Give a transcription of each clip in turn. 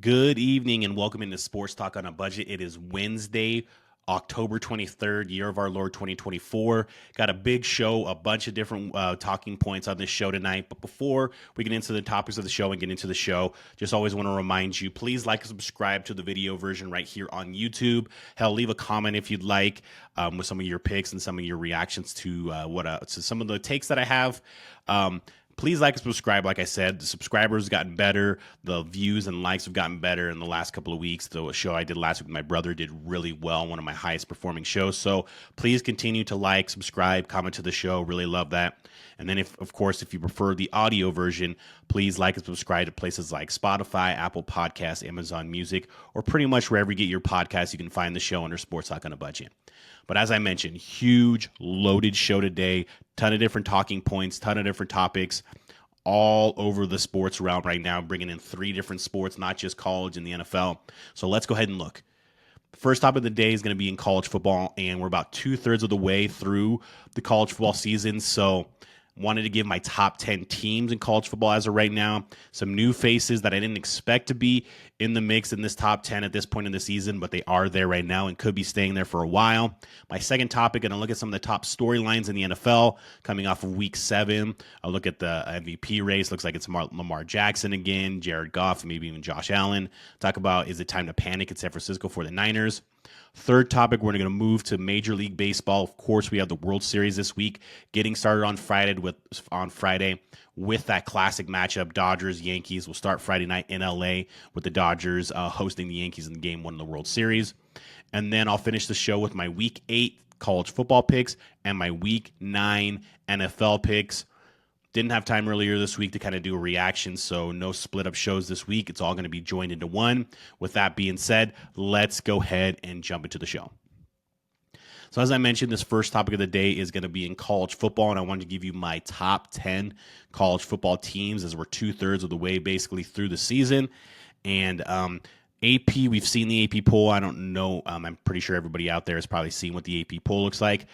Good evening and welcome into Sports Talk on a Budget. It is Wednesday, October 23rd, year of our Lord 2024. Got a big show, a bunch of different talking points on this show tonight. But before we get into the topics of the show and get into the show, just always want to remind you, please like and subscribe to the video version right here on YouTube. Hell, leave a comment if you'd like with some of your picks and some of your reactions to to some of the takes that I have. Please like and subscribe. Like I said, the subscribers have gotten better. The views and likes have gotten better in the last couple of weeks. The show I did last week with my brother did really well, one of my highest performing shows. So please continue to like, subscribe, comment to the show. Really love that. And then, if you prefer the audio version, please like and subscribe to places like Spotify, Apple Podcasts, Amazon Music, or pretty much wherever you get your podcasts. You can find the show under Sports Talk on a Budget. But as I mentioned, huge, loaded show today. Ton of different talking points, ton of different topics all over the sports realm right now, bringing in 3 different sports, not just college and the NFL. So let's go ahead and look. First topic of the day is going to be in college football, and we're about 2/3 of the way through the college football season. So wanted to give my top 10 teams in college football as of right now. Some new faces that I didn't expect to be in the mix in this top 10 at this point in the season, but they are there right now and could be staying there for a while. My second topic, going to look at some of the top storylines in the NFL coming off of week 7. I'll look at the MVP race. Looks like it's Lamar Jackson again, Jared Goff, maybe even Josh Allen. Talk about, is it time to panic in San Francisco for the Niners? Third topic, we're going to move to Major League Baseball. Of course, we have the World Series this week, getting started on Friday with that classic matchup, Dodgers-Yankees. We'll start Friday night in LA with the Dodgers hosting the Yankees in Game 1 of the World Series. And then I'll finish the show with my Week 8 college football picks and my Week 9 NFL picks. Didn't have time earlier this week to kind of do a reaction, so no split up shows this week. It's all going to be joined into one. With that being said, let's go ahead and jump into the show. So as I mentioned, this first topic of the day is going to be in college football, and I wanted to give you my top 10 college football teams as we're 2/3 of the way basically through the season. And AP, we've seen the AP poll. I don't know. I'm pretty sure everybody out there has probably seen what the AP poll looks like.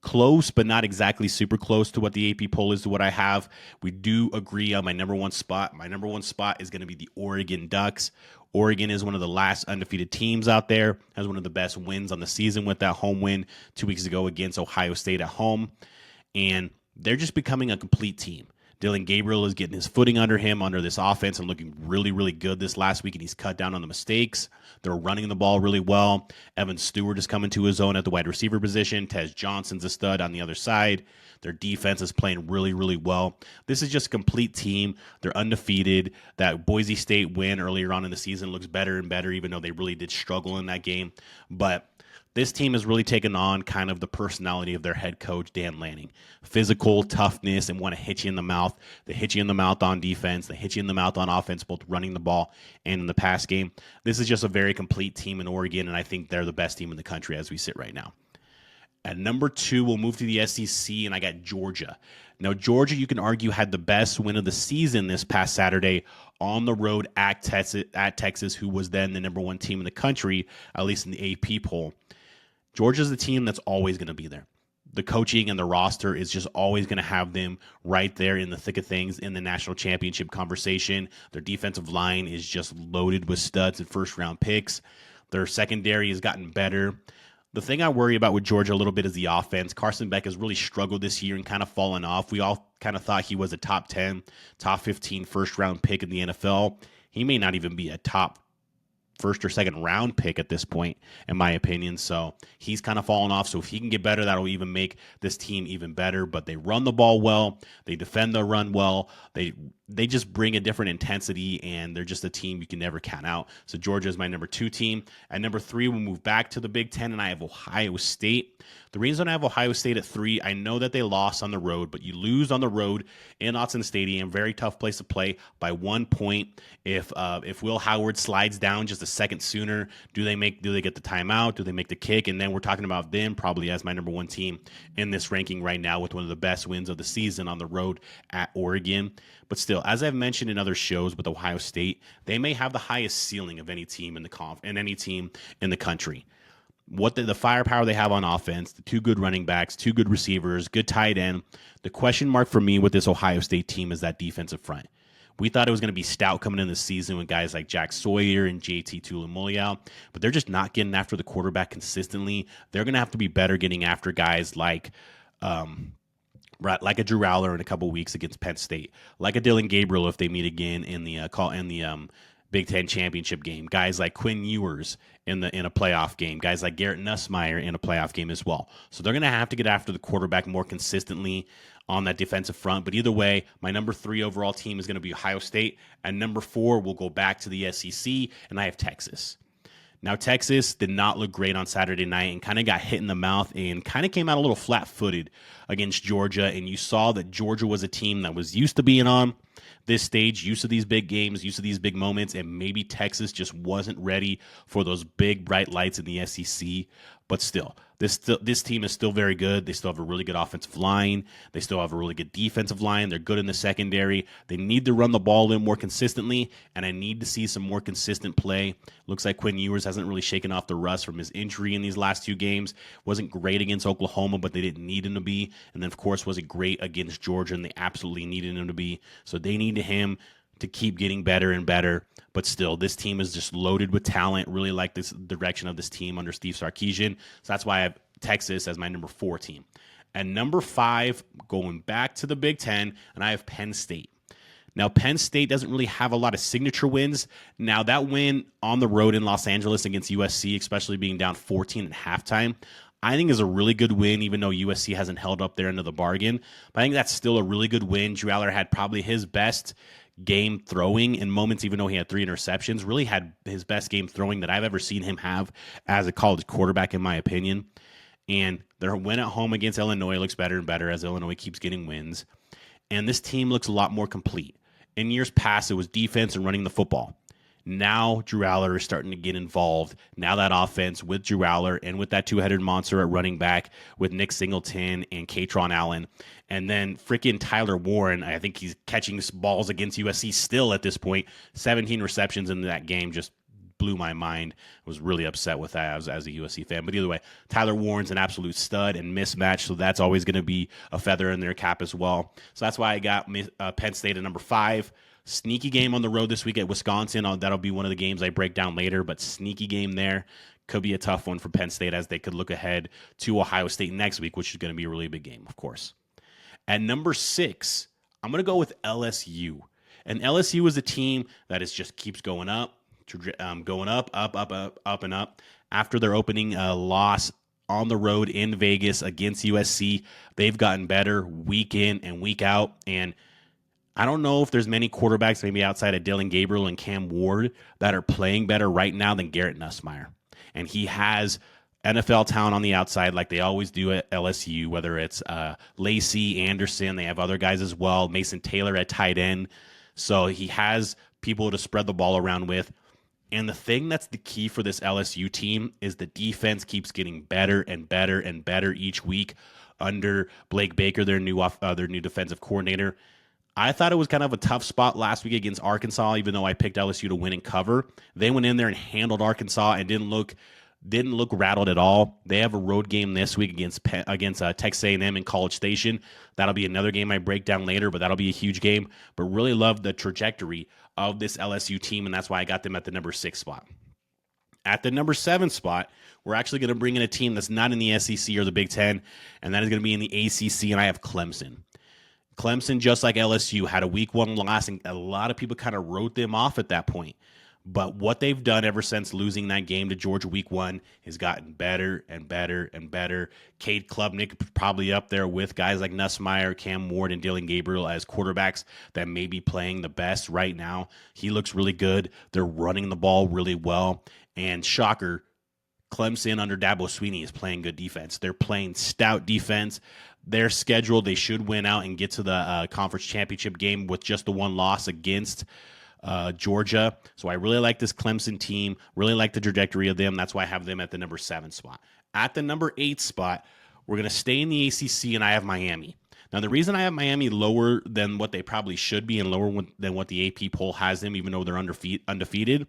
Close, but not exactly super close to what the AP poll is to what I have. We do agree on my number one spot. My number one spot is going to be the Oregon Ducks. Oregon is one of the last undefeated teams out there, has one of the best wins on the season with that home win 2 weeks ago against Ohio State at home. And they're just becoming a complete team. Dylan Gabriel is getting his footing under him, under this offense, and looking really, really good this last week, and he's cut down on the mistakes. They're running the ball really well. Evan Stewart is coming to his own at the wide receiver position. Tez Johnson's a stud on the other side. Their defense is playing really, really well. This is just a complete team. They're undefeated. That Boise State win earlier on in the season looks better and better, even though they really did struggle in that game. But this team has really taken on kind of the personality of their head coach, Dan Lanning. Physical, toughness, and want to hit you in the mouth. They hit you in the mouth on defense. They hit you in the mouth on offense, both running the ball and in the pass game. This is just a very complete team in Oregon, and I think they're the best team in the country as we sit right now. At number 2, we'll move to the SEC, and I got Georgia. Now, Georgia, you can argue, had the best win of the season this past Saturday on the road at Texas, who was then the number 1 team in the country, at least in the AP poll. Georgia's the team that's always going to be there. The coaching and the roster is just always going to have them right there in the thick of things in the national championship conversation. Their defensive line is just loaded with studs and first-round picks. Their secondary has gotten better. The thing I worry about with Georgia a little bit is the offense. Carson Beck has really struggled this year and kind of fallen off. We all kind of thought he was a top 10, top 15 first-round pick in the NFL. He may not even be a top first or second round pick at this point, in my opinion. So he's kind of fallen off. So if he can get better, that'll even make this team even better. But they run the ball well. They defend the run well. They just bring a different intensity, and they're just a team you can never count out. So Georgia is my number 2 team. At number 3, we'll move back to the Big Ten, and I have Ohio State. The reason I have Ohio State at 3, I know that they lost on the road, but you lose on the road in Autzen Stadium, very tough place to play, by 1 point. If Will Howard slides down just a second sooner, do they get the timeout? Do they make the kick? And then we're talking about them probably as my number 1 team in this ranking right now, with one of the best wins of the season on the road at Oregon. But still, as I've mentioned in other shows with Ohio State, they may have the highest ceiling of any team in any team in the country. What the firepower they have on offense, the 2 good running backs, 2 good receivers, good tight end. The question mark for me with this Ohio State team is that defensive front. We thought it was going to be stout coming in the season with guys like Jack Sawyer and JT Tuilamoleau, but they're just not getting after the quarterback consistently. They're going to have to be better getting after guys like like a Drew Aller in a couple weeks against Penn State, like a Dylan Gabriel if they meet again in the Big Ten championship game. Guys like Quinn Ewers in a playoff game. Guys like Garrett Nussmeier in a playoff game as well. So they're going to have to get after the quarterback more consistently on that defensive front. But either way, my number 3 overall team is going to be Ohio State, and number 4 will go back to the SEC, and I have Texas. Now, Texas did not look great on Saturday night and kind of got hit in the mouth and kind of came out a little flat-footed against Georgia. And you saw that Georgia was a team that was used to being on this stage, used to these big games, used to these big moments, and maybe Texas just wasn't ready for those big, bright lights in the SEC. But still, this team is still very good. They still have a really good offensive line. They still have a really good defensive line. They're good in the secondary. They need to run the ball in more consistently, and I need to see some more consistent play. Looks like Quinn Ewers hasn't really shaken off the rust from his injury in these last 2 games. Wasn't great against Oklahoma, but they didn't need him to be. And then, of course, wasn't great against Georgia, and they absolutely needed him to be. So they need him to keep getting better and better. But still, this team is just loaded with talent. Really like this direction of this team under Steve Sarkisian. So that's why I have Texas as my number 4 team. And number 5, going back to the Big Ten, and I have Penn State. Now, Penn State doesn't really have a lot of signature wins. Now, that win on the road in Los Angeles against USC, especially being down 14 at halftime, I think is a really good win, even though USC hasn't held up their end of the bargain. But I think that's still a really good win. Drew Aller had probably his best game throwing in moments, even though he had 3 interceptions. Really had his best game throwing that I've ever seen him have as a college quarterback, in my opinion. And their win at home against Illinois looks better and better as Illinois keeps getting wins. And this team looks a lot more complete. In years past, it was defense and running the football. Now Drew Aller is starting to get involved. Now that offense with Drew Aller and with that 2-headed monster at running back with Nick Singleton and Katron Allen. And then freaking Tyler Warren, I think he's catching balls against USC still at this point. 17 receptions in that game just blew my mind. I was really upset with that as a USC fan. But either way, Tyler Warren's an absolute stud and mismatch, so that's always going to be a feather in their cap as well. So that's why I got Penn State at number 5. Sneaky game on the road this week at Wisconsin. That'll be one of the games I break down later, but sneaky game there. Could be a tough one for Penn State as they could look ahead to Ohio State next week, which is going to be a really big game, of course. At number 6, I'm going to go with LSU. And LSU is a team that just keeps going up, up, and up. After their opening loss on the road in Vegas against USC, they've gotten better week in and week out. And I don't know if there's many quarterbacks, maybe outside of Dylan Gabriel and Cam Ward, that are playing better right now than Garrett Nussmeier. And he has NFL talent on the outside like they always do at LSU, whether it's Lacey, Anderson. They have other guys as well, Mason Taylor at tight end. So he has people to spread the ball around with. And the thing that's the key for this LSU team is the defense keeps getting better and better and better each week under Blake Baker, their new defensive coordinator. I thought it was kind of a tough spot last week against Arkansas, even though I picked LSU to win and cover. They went in there and handled Arkansas and didn't look rattled at all. They have a road game this week against Texas A&M in College Station. That'll be another game I break down later, but that'll be a huge game. But really love the trajectory of this LSU team, and that's why I got them at the number 6 spot. At the number 7 spot, we're actually going to bring in a team that's not in the SEC or the Big Ten, and that is going to be in the ACC, and I have Clemson. Clemson, just like LSU, had a week 1 loss, and a lot of people kind of wrote them off at that point. But what they've done ever since losing that game to Georgia week 1 has gotten better and better and better. Cade Klubnik probably up there with guys like Nussmeier, Cam Ward, and Dylan Gabriel as quarterbacks that may be playing the best right now. He looks really good. They're running the ball really well. And shocker, Clemson under Dabo Swinney is playing good defense. They're playing stout defense. They're scheduled. They should win out and get to the conference championship game with just the 1 loss against Georgia. So I really like this Clemson team, really like the trajectory of them. That's why I have them at the number 7 spot. At the number 8 spot, we're going to stay in the ACC, and I have Miami. Now, the reason I have Miami lower than what they probably should be and lower than what the AP poll has them, even though they're undefeated,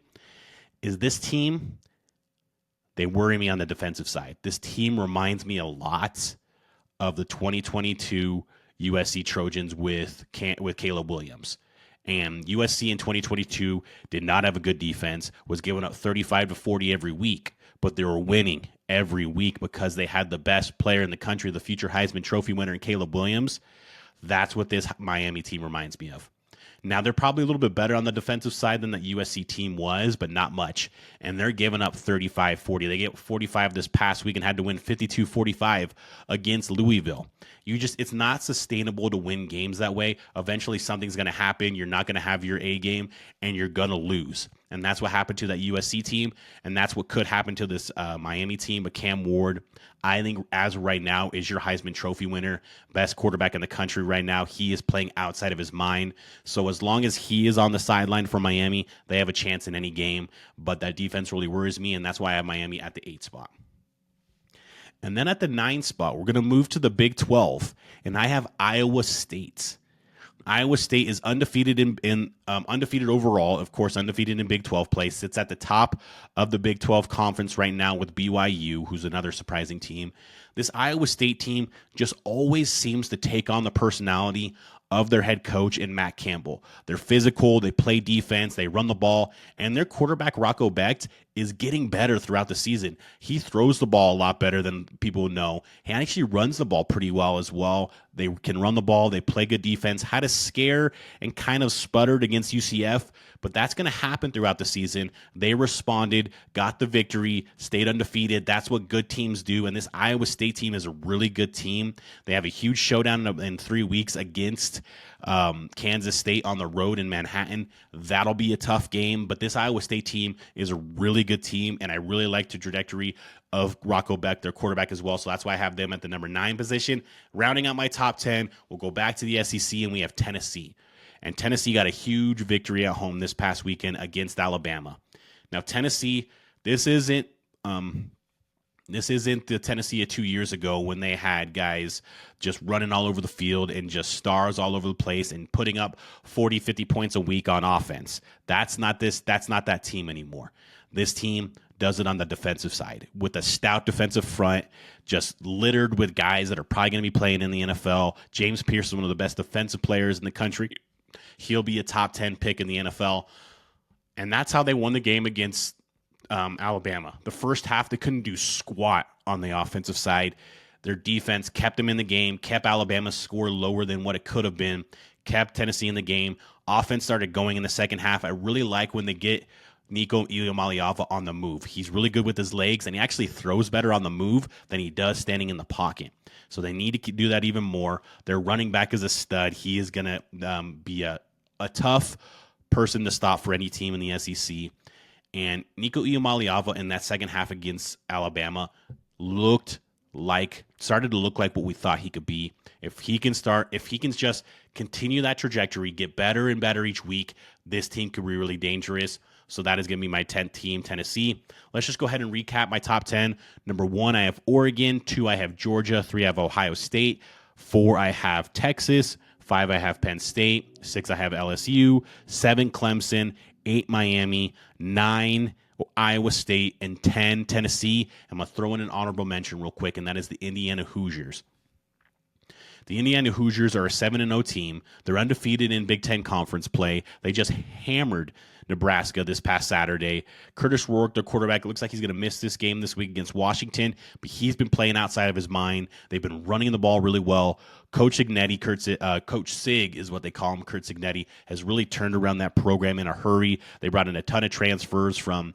is this team, they worry me on the defensive side. This team reminds me a lot of the 2022 USC Trojans with Caleb Williams. And USC in 2022 did not have a good defense, was giving up 35 to 40 every week, but they were winning every week because they had the best player in the country, the future Heisman Trophy winner in Caleb Williams. That's what this Miami team reminds me of. Now, they're probably a little bit better on the defensive side than that USC team was, but not much. And they're giving up 35-40. They get 45 this past week and had to win 52-45 against Louisville. It's not sustainable to win games that way. Eventually, something's going to happen. You're not going to have your A game, and you're going to lose. And that's what happened to that USC team, and that's what could happen to this Miami team. But Cam Ward, I think, as of right now, is your Heisman Trophy winner, best quarterback in the country right now. He is playing outside of his mind. So as long as he is on the sideline for Miami, they have a chance in any game. But that defense really worries me, and that's why I have Miami at the 8 spot. And then at the 9 spot, we're going to move to the Big 12, and I have Iowa State. Iowa State is undefeated undefeated overall, of course, undefeated in Big 12 play, sits at the top of the Big 12 conference right now with BYU, who's another surprising team. This Iowa State team just always seems to take on the personality of their head coach and Matt Campbell. They're physical, they play defense, they run the ball, and their quarterback, Rocco Becht, is getting better throughout the season. He throws the ball a lot better than people know. He actually runs the ball pretty well as well. They can run the ball, they play good defense, had a scare and kind of sputtered against UCF, but that's going to happen throughout the season. They responded, got the victory, stayed undefeated. That's what good teams do, and this Iowa State team is a really good team. They have a huge showdown in 3 weeks against Kansas State on the road in Manhattan. That'll be a tough game, but this Iowa State team is a really good team, and I really like the trajectory of Rocco Becht, their quarterback as well, so that's why I have them at the number 9 position. Rounding out my top 10, we'll go back to the SEC, and we have Tennessee. And Tennessee got a huge victory at home this past weekend against Alabama. Now, Tennessee, this isn't the Tennessee of 2 years ago when they had guys just running all over the field and just stars all over the place and putting up 40, 50 points a week on offense. That's not that team anymore. This team does it on the defensive side with a stout defensive front, just littered with guys that are probably going to be playing in the NFL. James Pierce is one of the best defensive players in the country. He'll be a top 10 pick in the NFL. And that's how they won the game against Alabama. The first half, they couldn't do squat on the offensive side. Their defense kept them in the game, kept Alabama's score lower than what it could have been, kept Tennessee in the game. Offense started going in the second half. I really like when they get Nico Iamaleava on the move. He's really good with his legs, and he actually throws better on the move than he does standing in the pocket. So they need to do that even more. Their running back is a stud. He is going to be a tough person to stop for any team in the SEC. And Nico Iamaleava in that second half against Alabama started to look like what we thought he could be. If he can just continue that trajectory, get better and better each week, this team could be really dangerous. So that is going to be my 10th team, Tennessee. Let's just go ahead and recap my top 10. Number 1, I have Oregon. 2, I have Georgia. 3, I have Ohio State. 4, I have Texas. 5, I have Penn State. 6, I have LSU. 7, Clemson. 8, Miami. 9, Iowa State. And 10, Tennessee. I'm going to throw in an honorable mention real quick, and that is the Indiana Hoosiers. The Indiana Hoosiers are a 7-0 team. They're undefeated in Big Ten Conference play. They just hammered Nebraska this past Saturday. Curtis Rourke, their quarterback, it looks like he's going to miss this game this week against Washington, but he's been playing outside of his mind. They've been running the ball really well. Coach Signetti, Coach Sig is what they call him, Kurt Signetti, has really turned around that program in a hurry. They brought in a ton of transfers from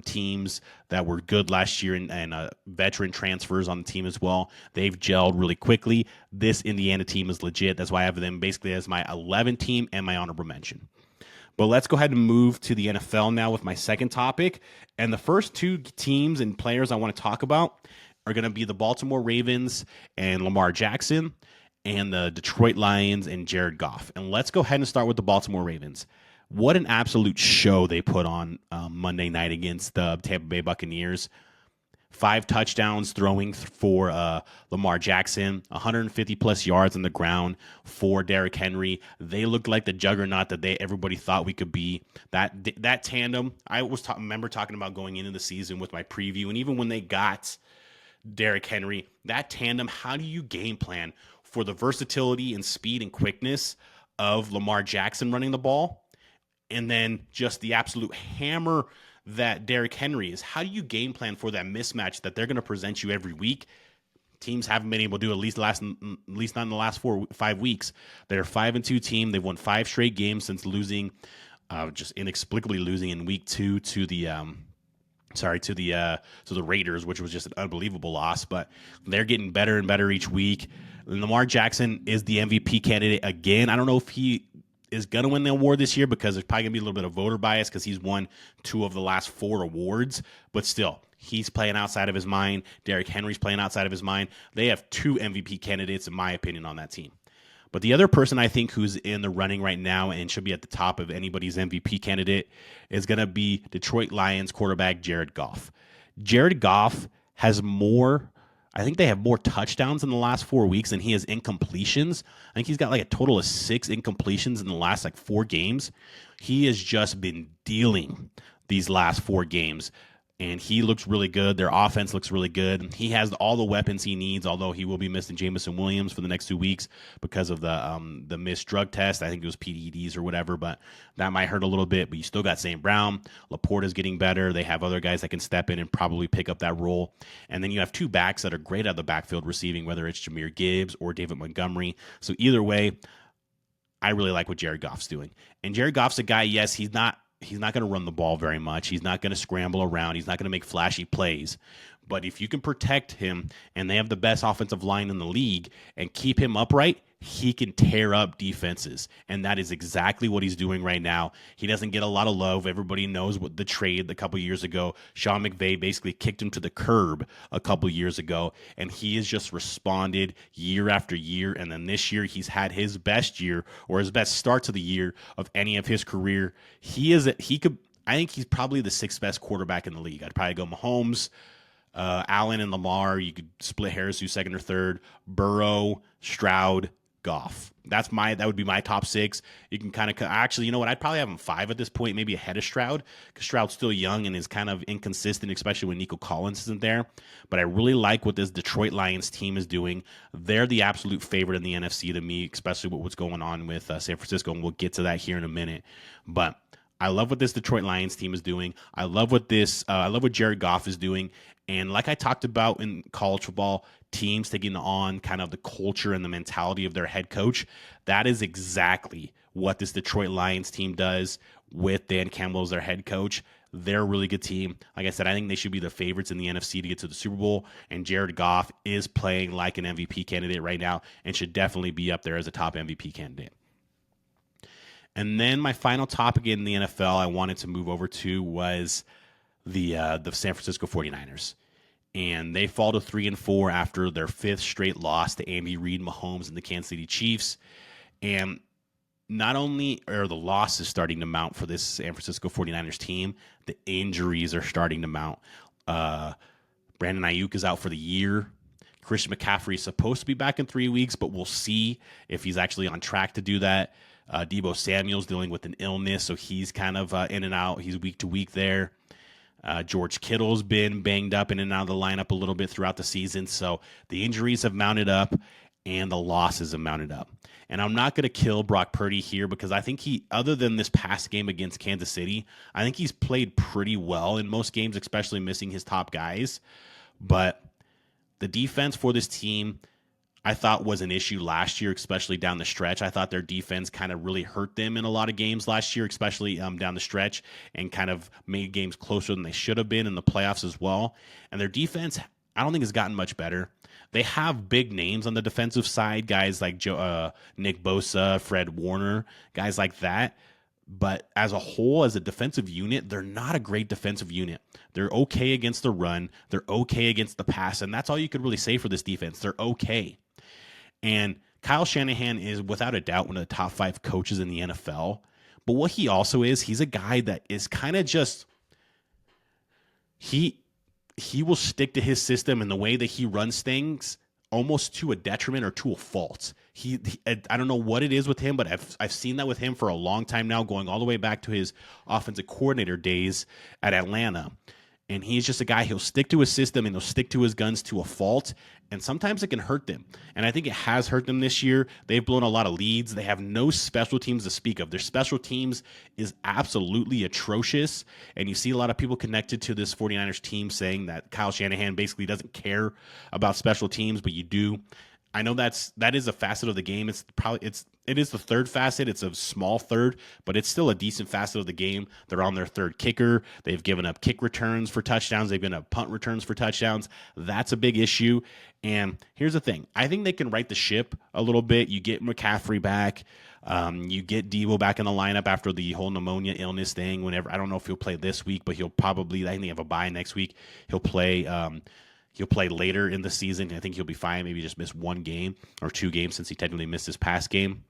teams that were good last year and veteran transfers on the team as well. They've gelled really quickly. This Indiana team is legit. That's why I have them basically as my 11th team and my honorable mention. But let's go ahead and move to the NFL now with my second topic. And the first 2 teams and players I want to talk about are going to be the Baltimore Ravens and Lamar Jackson, and the Detroit Lions and Jared Goff. And let's go ahead and start with the Baltimore Ravens. What an absolute show they put on Monday night against the Tampa Bay Buccaneers. 5 touchdowns throwing for Lamar Jackson, 150-plus yards on the ground for Derrick Henry. They looked like the juggernaut that everybody thought we could be. That tandem, I remember talking about going into the season with my preview, and even when they got Derrick Henry, that tandem, how do you game plan for the versatility and speed and quickness of Lamar Jackson running the ball, and then just the absolute hammer that Derrick Henry is. How do you game plan for that mismatch that they're going to present you every week? Teams haven't been able to do, at least not in the last 5 weeks. They're a 5-2 team. They've won 5 straight games since losing, just inexplicably losing in week 2 to the Raiders, which was just an unbelievable loss. But they're getting better and better each week. Lamar Jackson is the MVP candidate again. I don't know if he is going to win the award this year because there's probably going to be a little bit of voter bias because he's won 2 of the last 4 awards. But still, he's playing outside of his mind. Derrick Henry's playing outside of his mind. They have 2 MVP candidates, in my opinion, on that team. But the other person I think who's in the running right now and should be at the top of anybody's MVP candidate is going to be Detroit Lions quarterback Jared Goff. Jared Goff has more, I think they have more touchdowns in the last 4 weeks than he has incompletions. I think he's got like a total of 6 incompletions in the last 4 games. He has just been dealing these last 4 games. And he looks really good. Their offense looks really good. He has all the weapons he needs, although he will be missing Jameson Williams for the next 2 weeks because of the missed drug test. I think it was PEDs or whatever, but that might hurt a little bit. But you still got St. Brown. Laporta's getting better. They have other guys that can step in and probably pick up that role. And then you have 2 backs that are great out of the backfield receiving, whether it's Jahmyr Gibbs or David Montgomery. So either way, I really like what Jared Goff's doing. And Jared Goff's a guy, yes, he's not going to run the ball very much. He's not going to scramble around. He's not going to make flashy plays. But if you can protect him, and they have the best offensive line in the league, and keep him upright, he can tear up defenses. And that is exactly what he's doing right now. He doesn't get a lot of love. Everybody knows what the trade a couple years ago. Sean McVay basically kicked him to the curb a couple years ago, and he has just responded year after year. And then this year, he's had his best year, or his best start to the year of any of his career. I think he's probably the 6th best quarterback in the league. I'd probably go Mahomes, Allen, and Lamar. You could split hairs who's 2nd or 3rd. Burrow, Stroud, Goff. That would be my top 6. You can kind of, actually, you know what? I'd probably have him 5 at this point, maybe ahead of Stroud, because Stroud's still young and is kind of inconsistent, especially when Nico Collins isn't there. But I really like what this Detroit Lions team is doing. They're the absolute favorite in the NFC to me, especially with what's going on with San Francisco, and we'll get to that here in a minute. But I love what this Detroit Lions team is doing. I love what Jared Goff is doing. And like I talked about in college football, teams taking on kind of the culture and the mentality of their head coach, that is exactly what this Detroit Lions team does with Dan Campbell as their head coach. They're a really good team. Like I said, I think they should be the favorites in the NFC to get to the Super Bowl, and Jared Goff is playing like an MVP candidate right now and should definitely be up there as a top MVP candidate. And then my final topic in the NFL I wanted to move over to was the San Francisco 49ers. And they fall to 3-4 after their 5th straight loss to Andy Reid, Mahomes, and the Kansas City Chiefs. And not only are the losses starting to mount for this San Francisco 49ers team, the injuries are starting to mount. Brandon Ayuk is out for the year. Christian McCaffrey is supposed to be back in 3 weeks, but we'll see if he's actually on track to do that. Deebo Samuel's dealing with an illness, so he's kind of in and out. He's week to week there. George Kittle's been banged up in and out of the lineup a little bit throughout the season. So the injuries have mounted up and the losses have mounted up. And I'm not going to kill Brock Purdy here because I think other than this past game against Kansas City, I think he's played pretty well in most games, especially missing his top guys. But the defense for this team, I thought, was an issue last year, especially down the stretch. I thought their defense kind of really hurt them in a lot of games last year, especially down the stretch, and kind of made games closer than they should have been in the playoffs as well. And their defense, I don't think has gotten much better. They have big names on the defensive side, guys like Nick Bosa, Fred Warner, guys like that. But as a whole, as a defensive unit, they're not a great defensive unit. They're okay against the run. They're okay against the pass. And that's all you could really say for this defense. They're okay. And Kyle Shanahan is without a doubt one of the top 5 coaches in the NFL. But what he also is, he's a guy that is kind of just, he will stick to his system and the way that he runs things almost to a detriment or to a fault. I don't know what it is with him, but I've seen that with him for a long time now, going all the way back to his offensive coordinator days at Atlanta. And he's just a guy, he'll stick to his system and he'll stick to his guns to a fault. And sometimes it can hurt them. And I think it has hurt them this year. They've blown a lot of leads. They have no special teams to speak of. Their special teams is absolutely atrocious. And you see a lot of people connected to this 49ers team saying that Kyle Shanahan basically doesn't care about special teams, but you do. I know that is a facet of the game. It is the third facet. It's a small third, but it's still a decent facet of the game. They're on their third kicker. They've given up kick returns for touchdowns. They've given up punt returns for touchdowns. That's a big issue. And here's the thing. I think they can right the ship a little bit. You get McCaffrey back. You get Deebo back in the lineup after the whole pneumonia illness thing. I don't know if he'll play this week, but he'll probably, I think they have a bye next week. He'll play later in the season. I think he'll be fine. Maybe just miss one game or two games since he technically missed his past game.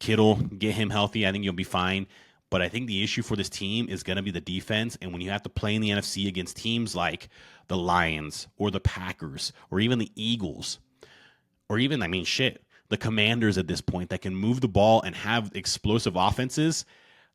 Kittle, get him healthy. I think you'll be fine. But I think the issue for this team is going to be the defense. And when you have to play in the NFC against teams like the Lions or the Packers or even the Eagles or even, the Commanders at this point that can move the ball and have explosive offenses,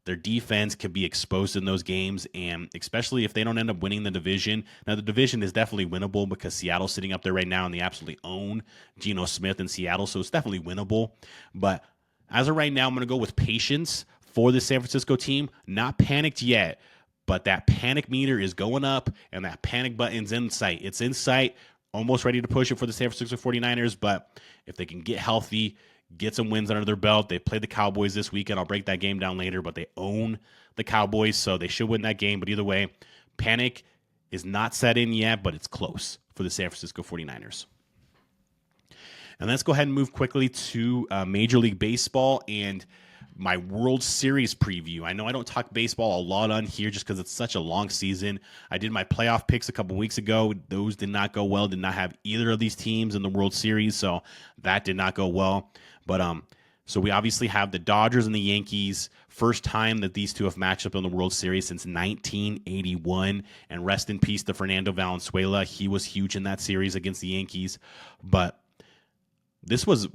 their defense could be exposed in those games, and especially if they don't end up winning the division. Now, the division is definitely winnable because Seattle's sitting up there right now, and they absolutely own Geno Smith in Seattle, so it's definitely winnable. But as of right now, I'm going to go with patience for the San Francisco team. Not panicked yet, but that panic meter is going up, and that panic button's in sight. It's in sight, almost ready to push it for the San Francisco 49ers, but if they can get healthy, get some wins under their belt. They played the Cowboys this weekend. I'll break that game down later, but they own the Cowboys, so they should win that game. But either way, panic is not set in yet, but it's close for the San Francisco 49ers. And let's go ahead and move quickly to Major League Baseball and my World Series preview. I know I don't talk baseball a lot on here just because it's such a long season. I did my playoff picks a couple weeks ago. Those did not go well. Did not have either of these teams in the World Series, so that did not go well. But so we obviously have the Dodgers and the Yankees. First time that these two have matched up in the World Series since 1981. And rest in peace to Fernando Valenzuela. He was huge in that series against the Yankees. But this was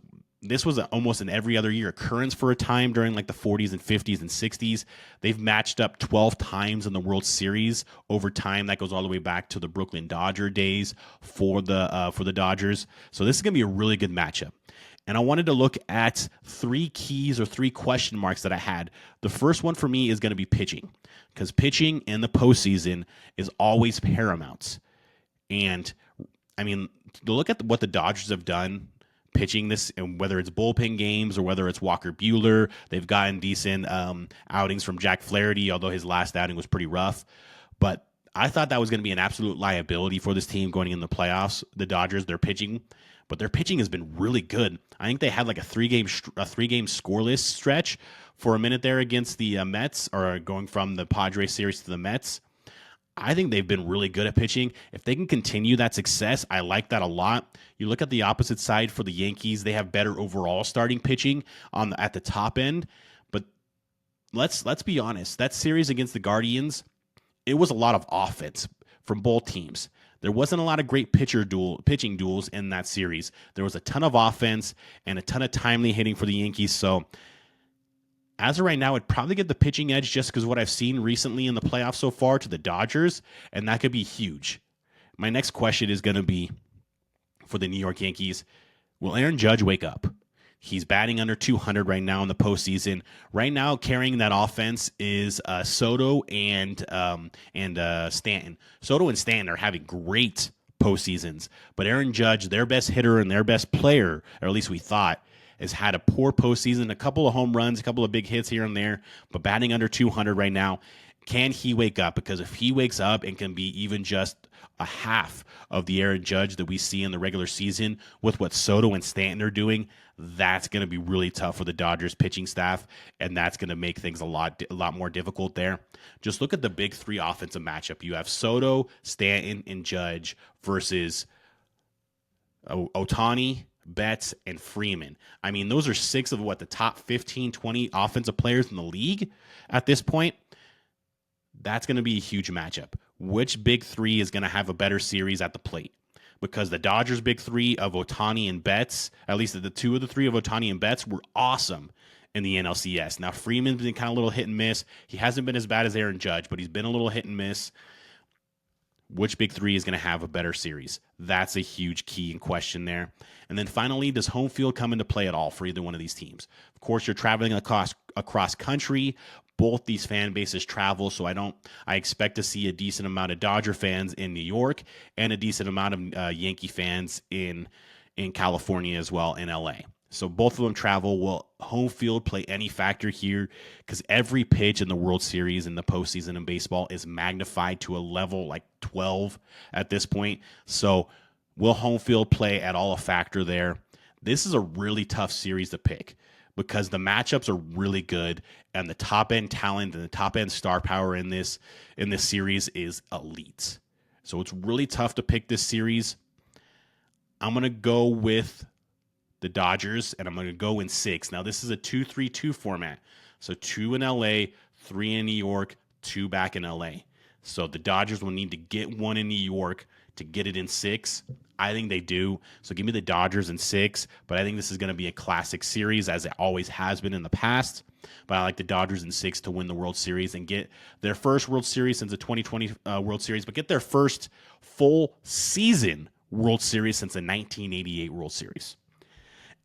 almost an every other year occurrence for a time during like the 40s and 50s and 60s. They've matched up 12 times in the World Series over time. That goes all the way back to the Brooklyn Dodger days for the Dodgers. So this is going to be a really good matchup. And I wanted to look at three keys or three question marks that I had. The first one for me is going to be pitching, because pitching in the postseason is always paramount. And to look at what the Dodgers have done pitching this, and whether it's bullpen games or whether it's Walker Buehler, they've gotten decent outings from Jack Flaherty, although his last outing was pretty rough. But I thought that was going to be an absolute liability for this team going in the playoffs. The Dodgers, their pitching has been really good. I think they had like a three-game scoreless stretch for a minute there against the Mets, or going from the Padres series to the Mets. I think they've been really good at pitching. If they can continue that success, I like that a lot. You look at the opposite side for the Yankees; they have better overall starting pitching at the top end. But let's be honest. That series against the Guardians, it was a lot of offense from both teams. There wasn't a lot of great pitching duels in that series. There was a ton of offense and a ton of timely hitting for the Yankees. So as of right now, I'd probably get the pitching edge just because what I've seen recently in the playoffs so far to the Dodgers, and that could be huge. My next question is going to be for the New York Yankees. Will Aaron Judge wake up? He's batting under 200 right now in the postseason. Right now, carrying that offense is Soto and Stanton. Soto and Stanton are having great postseasons, but Aaron Judge, their best hitter and their best player, or at least we thought, has had a poor postseason, a couple of home runs, a couple of big hits here and there, but batting under 200 right now. Can he wake up? Because if he wakes up and can be even just a half of the Aaron Judge that we see in the regular season with what Soto and Stanton are doing, that's going to be really tough for the Dodgers pitching staff, and that's going to make things a lot more difficult there. Just look at the big three offensive matchup. You have Soto, Stanton, and Judge versus Ohtani, Betts, and Freeman. Those are six of the top 15, 20 offensive players in the league at this point. That's going to be a huge matchup. Which big three is going to have a better series at the plate? Because the Dodgers' big three of Ohtani and Betts, at least the two of the three of Ohtani and Betts, were awesome in the NLCS. Now, Freeman's been kind of a little hit and miss. He hasn't been as bad as Aaron Judge, but he's been a little hit and miss. Which big three is going to have a better series? That's a huge key and question there. And then finally, does home field come into play at all for either one of these teams? Of course, you're traveling across country. Both these fan bases travel, so I expect to see a decent amount of Dodger fans in New York and a decent amount of Yankee fans in California as well, in LA. So both of them travel. Will home field play any factor here? Because every pitch in the World Series in the postseason in baseball is magnified to a level like 12 at this point. So will home field play at all a factor there? This is a really tough series to pick because the matchups are really good and the top end talent and the top end star power in this series is elite. So it's really tough to pick this series. I'm going to go with the Dodgers, and I'm going to go in 6. Now, this is a 2-3-2 format. So 2 in LA, 3 in New York, 2 back in LA. So the Dodgers will need to get 1 in New York to get it in 6. I think they do. So give me the Dodgers in 6, but I think this is going to be a classic series as it always has been in the past. But I like the Dodgers in 6 to win the World Series and get their first World Series since the 2020 World Series, but get their first full season World Series since the 1988 World Series.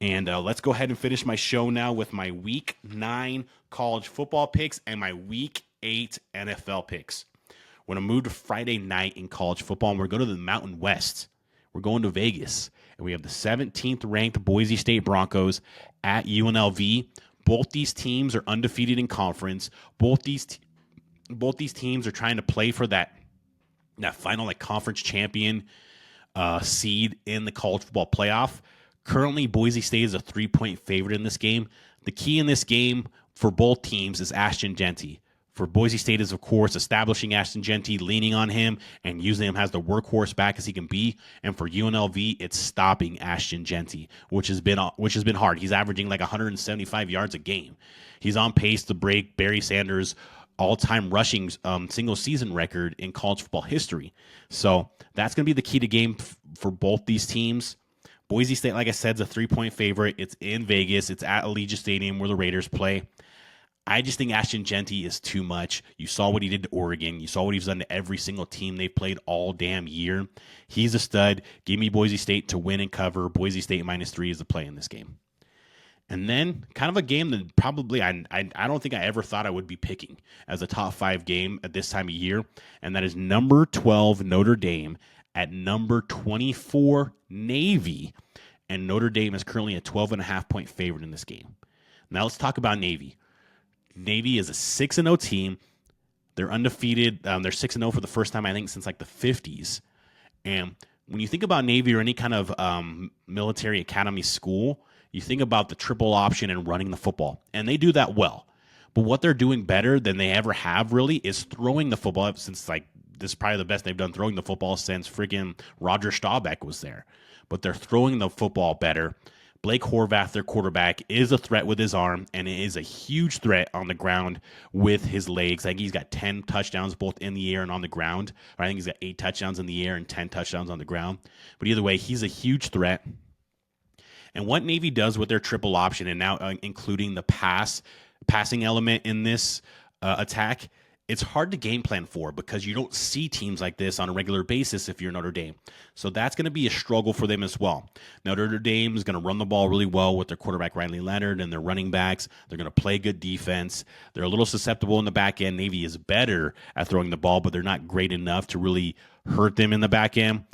And let's go ahead and finish my show now with my Week 9 college football picks and my Week 8 NFL picks. We're going to move to Friday night in college football, and we're going to the Mountain West. We're going to Vegas, and we have the 17th ranked Boise State Broncos at UNLV. Both these teams are undefeated in conference. Both these teams are trying to play for that final conference champion seed in the college football playoff. Currently, Boise State is a 3-point favorite in this game. The key in this game for both teams is Ashton Jeanty. For Boise State is, of course, establishing Ashton Jeanty, leaning on him, and using him as the workhorse back as he can be. And for UNLV, it's stopping Ashton Jeanty, which has been hard. He's averaging like 175 yards a game. He's on pace to break Barry Sanders' all-time rushing single-season record in college football history. So that's going to be the key to game for both these teams. Boise State, like I said, is a 3-point favorite. It's in Vegas. It's at Allegiant Stadium where the Raiders play. I just think Ashton Jeanty is too much. You saw what he did to Oregon. You saw what he's done to every single team they've played all damn year. He's a stud. Give me Boise State to win and cover. Boise State -3 is the play in this game. And then kind of a game that probably I don't think I ever thought I would be picking as a top 5 game at this time of year, and that is number 12 Notre Dame at number 24 Navy, and Notre Dame is currently a 12.5-point favorite in this game. Now let's talk about Navy. Navy is a 6-0 team. They're undefeated. They're 6-0 for the first time, I think, since like the 50s. And when you think about Navy or any kind of military academy school, you think about the triple option and running the football, and they do that well. But what they're doing better than they ever have really is throwing the football, since this is probably the best they've done throwing the football since freaking Roger Staubach was there. But they're throwing the football better. Blake Horvath, their quarterback, is a threat with his arm, and it is a huge threat on the ground with his legs. I think he's got 10 touchdowns both in the air and on the ground. Or I think he's got 8 touchdowns in the air and 10 touchdowns on the ground. But either way, he's a huge threat. And what Navy does with their triple option, and now including the passing element in this attack, it's hard to game plan for because you don't see teams like this on a regular basis if you're Notre Dame. So that's going to be a struggle for them as well. Now, Notre Dame is going to run the ball really well with their quarterback Riley Leonard and their running backs. They're going to play good defense. They're a little susceptible in the back end. Navy is better at throwing the ball, but they're not great enough to really hurt them in the back end.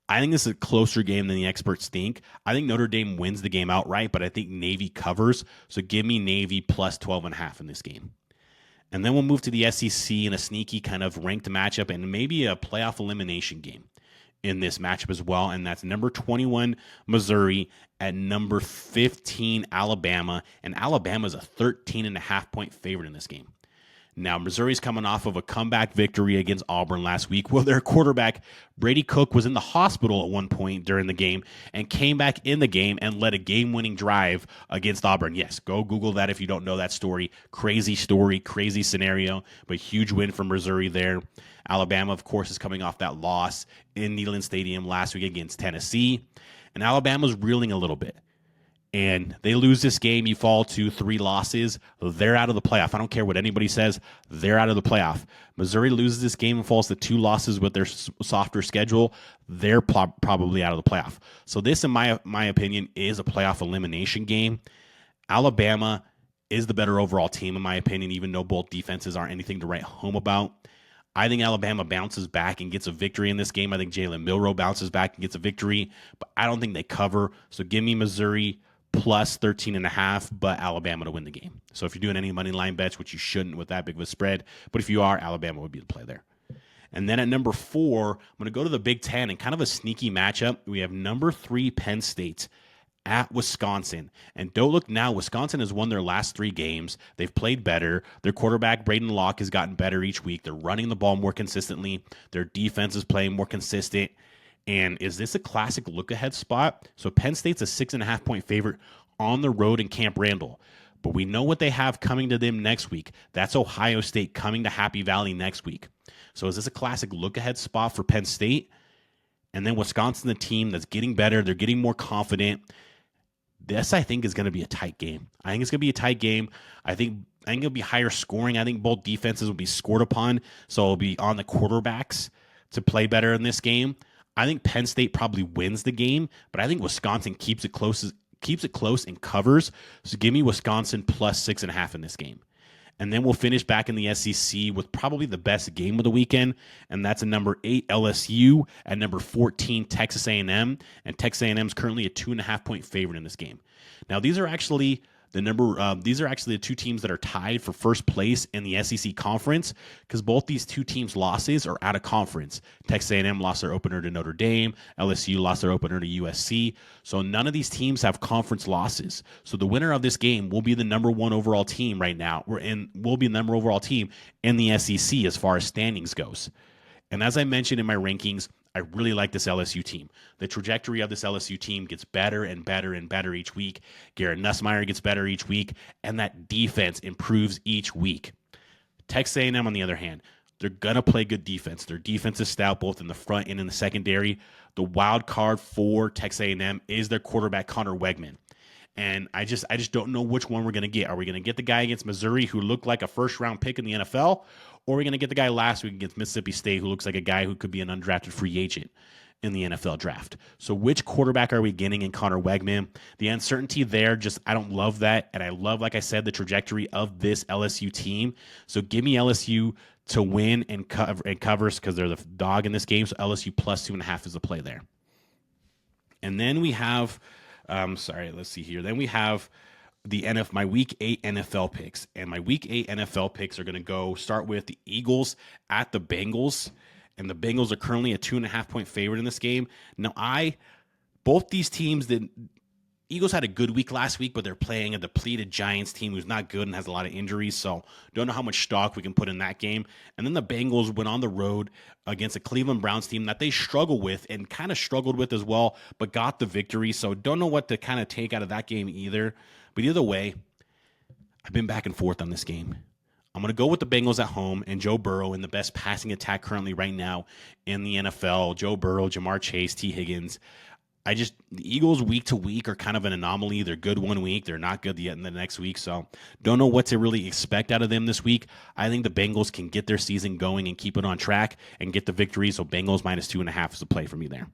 I think this is a closer game than the experts think. I think Notre Dame wins the game outright, but I think Navy covers. So give me Navy plus 12.5 in this game. And then we'll move to the SEC in a sneaky kind of ranked matchup and maybe a playoff elimination game in this matchup as well. And that's number 21 Missouri at number 15 Alabama. And Alabama is a 13.5-point favorite in this game. Now, Missouri's coming off of a comeback victory against Auburn last week. Well, their quarterback, Brady Cook, was in the hospital at one point during the game and came back in the game and led a game-winning drive against Auburn. Yes, go Google that if you don't know that story. Crazy story, crazy scenario, but huge win for Missouri there. Alabama, of course, is coming off that loss in Neyland Stadium last week against Tennessee. And Alabama's reeling a little bit. and they lose this game, you fall to 3 losses, they're out of the playoff. I don't care what anybody says, they're out of the playoff. Missouri loses this game and falls to 2 losses with their softer schedule, they're probably out of the playoff. So this, in my opinion, is a playoff elimination game. Alabama is the better overall team, in my opinion, even though both defenses aren't anything to write home about. I think Alabama bounces back and gets a victory in this game. I think Jalen Milroe bounces back and gets a victory, but I don't think they cover. So give me Missouri plus 13.5, but Alabama to win the game. So if you're doing any money line bets, which you shouldn't with that big of a spread, but if you are, Alabama would be the play there. And then at number 4, I'm going to go to the Big Ten and kind of a sneaky matchup. We have number 3 Penn State at Wisconsin. And don't look now, Wisconsin has won their last 3 games. They've played better. Their quarterback, Braden Locke, has gotten better each week. They're running the ball more consistently. Their defense is playing more consistent. And is this a classic look-ahead spot? So Penn State's a 6.5-point favorite on the road in Camp Randall. But we know what they have coming to them next week. That's Ohio State coming to Happy Valley next week. So is this a classic look-ahead spot for Penn State? And then Wisconsin, the team that's getting better. They're getting more confident. This, I think, is going to be a tight game. I think it's going to be a tight game. I think it'll be higher scoring. I think both defenses will be scored upon, so it'll be on the quarterbacks to play better in this game. I think Penn State probably wins the game, but I think Wisconsin keeps it close and covers. So give me Wisconsin plus 6.5 in this game. And then we'll finish back in the SEC with probably the best game of the weekend, and that's a number 8 LSU and number 14 Texas A&M. And Texas A&M is currently a 2.5-point favorite in this game. Now these are actually the 2 teams that are tied for first place in the SEC conference, because both these 2 teams' losses are out of conference. Texas A&M lost their opener to Notre Dame. LSU lost their opener to USC. So none of these teams have conference losses. So the winner of this game will be the number 1 overall team right now. Will be the number overall team in the SEC as far as standings goes. And as I mentioned in my rankings, I really like this LSU team. The trajectory of this LSU team gets better and better and better each week. Garrett Nussmeier gets better each week, and that defense improves each week. Texas A&M, on the other hand, they're going to play good defense. Their defense is stout both in the front and in the secondary. The wild card for Texas A&M is their quarterback, Connor Wegman. And I just don't know which one we're going to get. Are we going to get the guy against Missouri who looked like a first-round pick in the NFL, or are we going to get the guy last week against Mississippi State who looks like a guy who could be an undrafted free agent in the NFL draft? So which quarterback are we getting in Connor Wegman? The uncertainty there, I don't love that. And I love, like I said, the trajectory of this LSU team. So give me LSU to win and covers because they're the dog in this game. So LSU plus 2.5 is the play there. And then we have... let's see here. Then we have my Week 8 NFL picks. And my Week 8 NFL picks are going to start with the Eagles at the Bengals. And the Bengals are currently a 2.5-point favorite in this game. Now, both these teams, the Eagles had a good week last week, but they're playing a depleted Giants team who's not good and has a lot of injuries. So don't know how much stock we can put in that game. And then the Bengals went on the road against a Cleveland Browns team that they struggle with and kind of struggled with as well, but got the victory. So don't know what to kind of take out of that game either. But either way, I've been back and forth on this game. I'm going to go with the Bengals at home and Joe Burrow in the best passing attack currently right now in the NFL. Joe Burrow, Jamar Chase, T. Higgins. The Eagles week to week are kind of an anomaly. They're good one week. They're not good yet in the next week. So don't know what to really expect out of them this week. I think the Bengals can get their season going and keep it on track and get the victory. So Bengals minus 2.5 is the play for me there.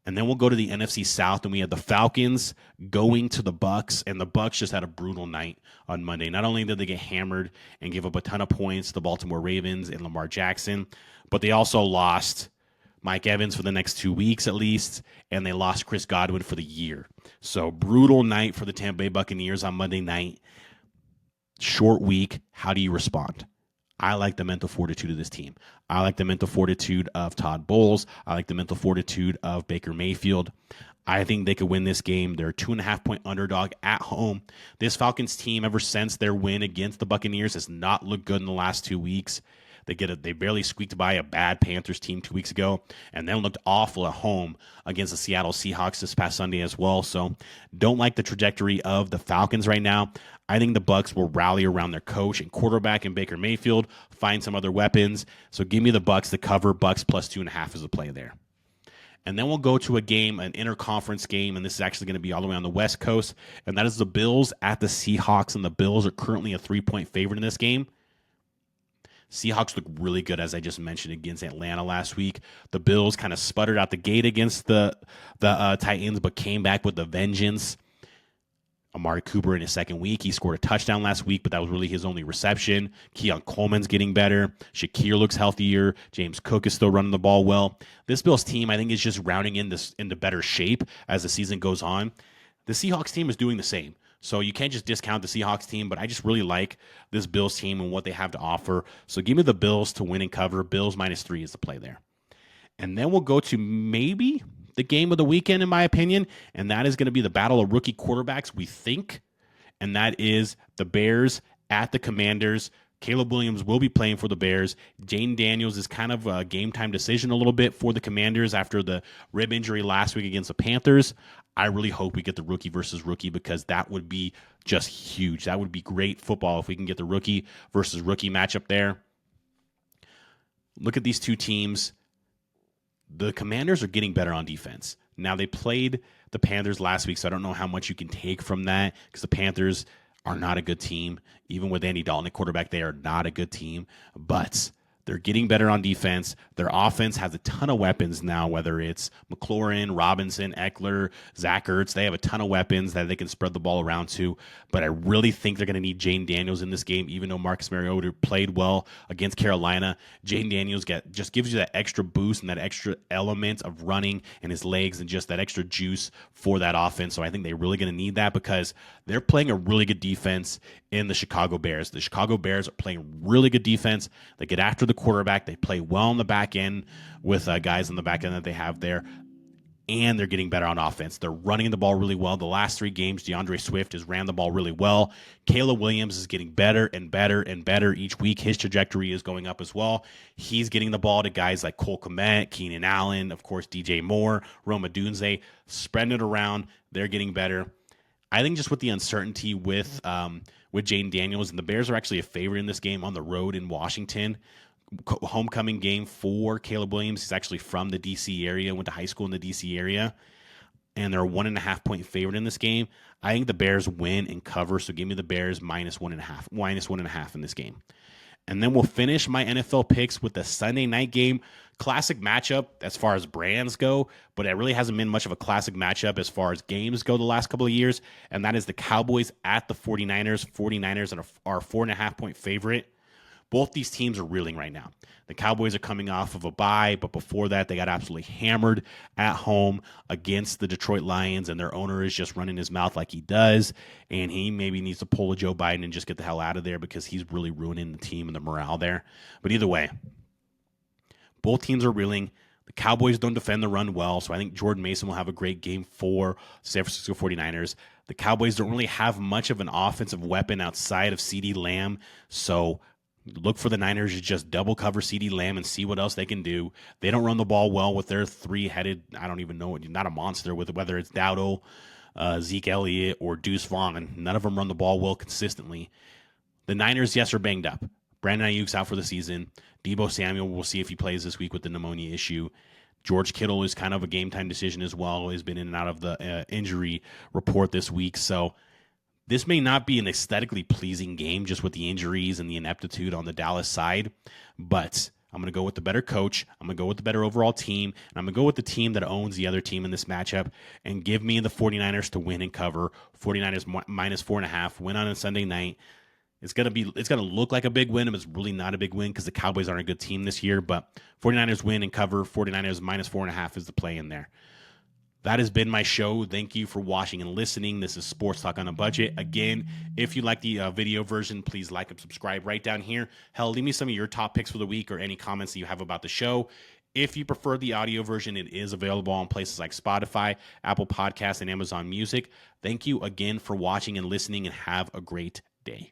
And then we'll go to the NFC South, and we have the Falcons going to the Bucs, and the Bucs just had a brutal night on Monday. Not only did they get hammered and give up a ton of points to the Baltimore Ravens and Lamar Jackson, but they also lost Mike Evans for the next 2 weeks at least, and they lost Chris Godwin for the year. So brutal night for the Tampa Bay Buccaneers on Monday night. Short week. How do you respond? I like the mental fortitude of this team. I like the mental fortitude of Todd Bowles. I like the mental fortitude of Baker Mayfield. I think they could win this game. They're a 2.5-point underdog at home. This Falcons team, ever since their win against the Buccaneers, has not looked good in the last 2 weeks. They barely squeaked by a bad Panthers team 2 weeks ago, and then looked awful at home against the Seattle Seahawks this past Sunday as well. So don't like the trajectory of the Falcons right now. I think the Bucs will rally around their coach and quarterback in Baker Mayfield, find some other weapons. So give me the Bucs to cover. Bucs plus 2.5 is the play there. And then we'll go to a game, an interconference game, and this is actually going to be all the way on the West Coast, and that is the Bills at the Seahawks, and the Bills are currently a 3-point favorite in this game. Seahawks look really good, as I just mentioned, against Atlanta last week. The Bills kind of sputtered out the gate against the Titans, but came back with a vengeance. Amari Cooper in his second week, he scored a touchdown last week, but that was really his only reception. Keon Coleman's getting better. Shakir looks healthier. James Cook is still running the ball well. This Bills team, I think, is just rounding into better shape as the season goes on. The Seahawks team is doing the same. So you can't just discount the Seahawks team, but I just really like this Bills team and what they have to offer. So give me the Bills to win and cover. Bills -3 is the play there. And then we'll go to maybe the game of the weekend, in my opinion, and that is going to be the battle of rookie quarterbacks, we think, and that is the Bears at the Commanders. Caleb Williams will be playing for the Bears. Jane Daniels is kind of a game-time decision a little bit for the Commanders after the rib injury last week against the Panthers. I really hope we get the rookie versus rookie because that would be just huge. That would be great football if we can get the rookie versus rookie matchup there. Look at these two teams. The Commanders are getting better on defense. Now, they played the Panthers last week, so I don't know how much you can take from that because the Panthers are not a good team. Even with Andy Dalton at quarterback, they are not a good team. But they're getting better on defense. Their offense has a ton of weapons now, whether it's McLaurin, Robinson, Eckler, Zach Ertz. They have a ton of weapons that they can spread the ball around to. But I really think they're going to need Jane Daniels in this game, even though Marcus Mariota played well against Carolina. Jane Daniels just gives you that extra boost and that extra element of running and his legs and just that extra juice for that offense. So I think they're really going to need that because they're playing a really good defense in the Chicago Bears. The Chicago Bears are playing really good defense. They get after the quarterback. They play well on the back end with guys on the back end that they have there. And they're getting better on offense. They're running the ball really well. The last 3 games, DeAndre Swift has ran the ball really well. Caleb Williams is getting better and better and better each week. His trajectory is going up as well. He's getting the ball to guys like Cole Kmet, Keenan Allen, of course, DJ Moore, Roma Dunze, spreading it around. They're getting better. I think just with the uncertainty with Jane Daniels, and the Bears are actually a favorite in this game on the road in Washington. Homecoming game for Caleb Williams. He's actually from the D.C. area, went to high school in the D.C. area, and they're a 1.5-point favorite in this game. I think the Bears win and cover, so give me the Bears -1.5 in this game. And then we'll finish my NFL picks with the Sunday night game. Classic matchup as far as brands go, but it really hasn't been much of a classic matchup as far as games go the last couple of years, and that is the Cowboys at the 49ers. 49ers are a 4.5-point favorite. Both these teams are reeling right now. The Cowboys are coming off of a bye, but before that, they got absolutely hammered at home against the Detroit Lions, and their owner is just running his mouth like he does, and he maybe needs to pull a Joe Biden and just get the hell out of there because he's really ruining the team and the morale there. But either way, both teams are reeling. The Cowboys don't defend the run well, so I think Jordan Mason will have a great game for San Francisco 49ers. The Cowboys don't really have much of an offensive weapon outside of CeeDee Lamb, so look for the Niners to just double cover CeeDee Lamb and see what else they can do. They don't run the ball well with their 3-headed, I don't even know, not a monster, with whether it's Dowdle, Zeke Elliott, or Deuce Vaughn. None of them run the ball well consistently. The Niners, yes, are banged up. Brandon Ayuk's out for the season. Deebo Samuel, we'll see if he plays this week with the pneumonia issue. George Kittle is kind of a game-time decision as well. He's been in and out of the injury report this week. So this may not be an aesthetically pleasing game just with the injuries and the ineptitude on the Dallas side, but I'm going to go with the better coach. I'm going to go with the better overall team, and I'm going to go with the team that owns the other team in this matchup and give me the 49ers to win and cover. 49ers -4.5, win on a Sunday night. It's going to look like a big win, but it's really not a big win because the Cowboys aren't a good team this year, but 49ers win and cover. 49ers -4.5 is the play in there. That has been my show. Thank you for watching and listening. This is Sports Talk on a Budget. Again, if you like the video version, please like and subscribe right down here. Hell, leave me some of your top picks for the week or any comments that you have about the show. If you prefer the audio version, it is available on places like Spotify, Apple Podcasts, and Amazon Music. Thank you again for watching and listening, and have a great day.